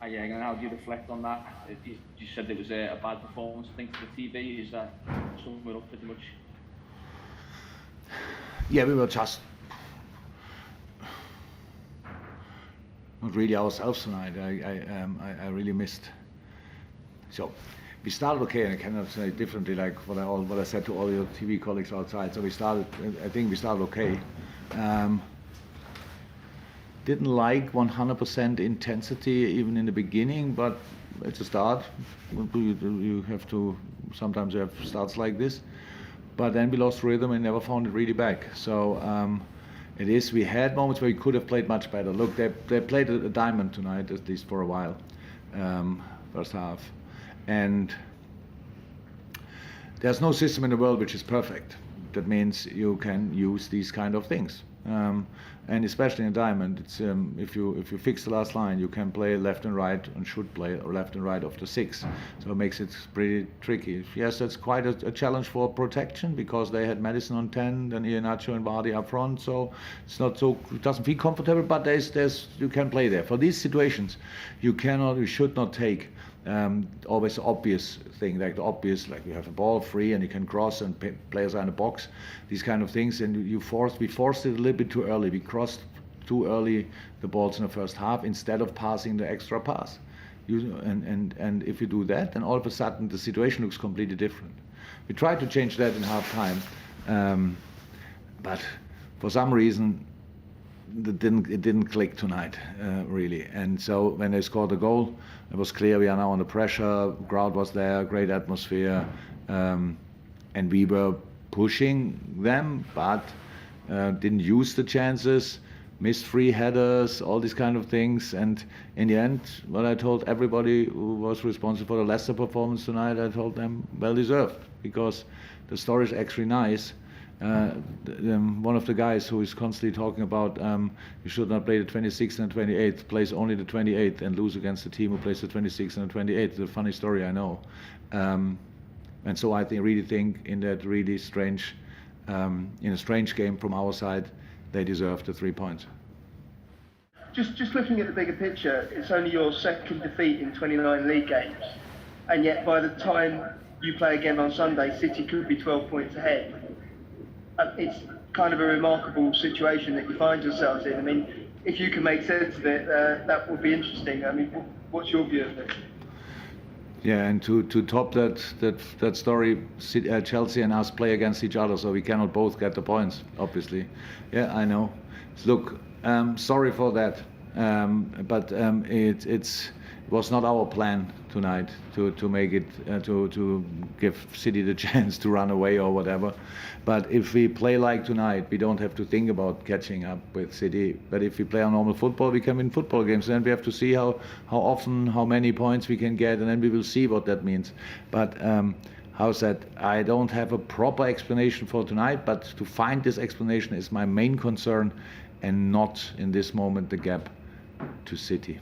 Yeah, and how do you reflect on that? You said it was a bad performance, I think, for the TV. Is that somewhere up pretty much? Yeah, we were just not really ourselves tonight. I really missed. So we started okay, and I cannot say differently like what I said to all your TV colleagues outside. So I think we started okay. Didn't like 100% intensity even in the beginning, but it's a start. You have to, sometimes you have starts like this. But then we lost rhythm and never found it really back. So we had moments where we could have played much better. Look, they played a diamond tonight, at least for a while, first half. And there's no system in the world which is perfect. That means you can use these kind of things. And especially in a diamond, it's, if you fix the last line, you can play left and right, and should play left and right of the 6. So it makes it pretty tricky. Yes, that's quite a challenge for protection, because they had Madison on 10, then Iheanacho and Vardy up front. So it's not so, it doesn't feel comfortable, but you can play there. For these situations, you should not take always obvious thing, like the obvious, like you have a ball free and you can cross and players are in the box, these kind of things, and we forced it a little bit too early. We crossed too early the balls in the first half instead of passing the extra pass. And if you do that, then all of a sudden the situation looks completely different. We tried to change that in half time, but for some reason it didn't click tonight, really. And so when they scored the goal, it was clear we are now under pressure. Crowd was there, great atmosphere, and we were pushing them, but didn't use the chances, missed free headers, all these kind of things. And in the end, what I told everybody who was responsible for the Leicester performance tonight, I told them, well deserved, because the story is actually nice. One of the guys who is constantly talking about you should not play the 26th and 28th, plays only the 28th and lose against the team who plays the 26th and the 28th. It's a funny story, I know. And so I really think in that really strange, in a strange game from our side, they deserve the 3 points. Just looking at the bigger picture, it's only your second defeat in 29 league games, and yet by the time you play again on Sunday, City could be 12 points ahead. It's kind of a remarkable situation that you find yourselves in. I mean, if you can make sense of it, that would be interesting. I mean, what's your view of it? Yeah, and to top that story, Chelsea and us play against each other, so we cannot both get the points, obviously. Yeah, I know. Look, sorry for that, but it was not our plan tonight to make it to give City the chance to run away or whatever. But if we play like tonight, we don't have to think about catching up with City. But if we play our normal football, we can win football games. Then we have to see how often, how many points we can get, and then we will see what that means. But how's that? I don't have a proper explanation for tonight, but to find this explanation is my main concern, and not in this moment the gap to City.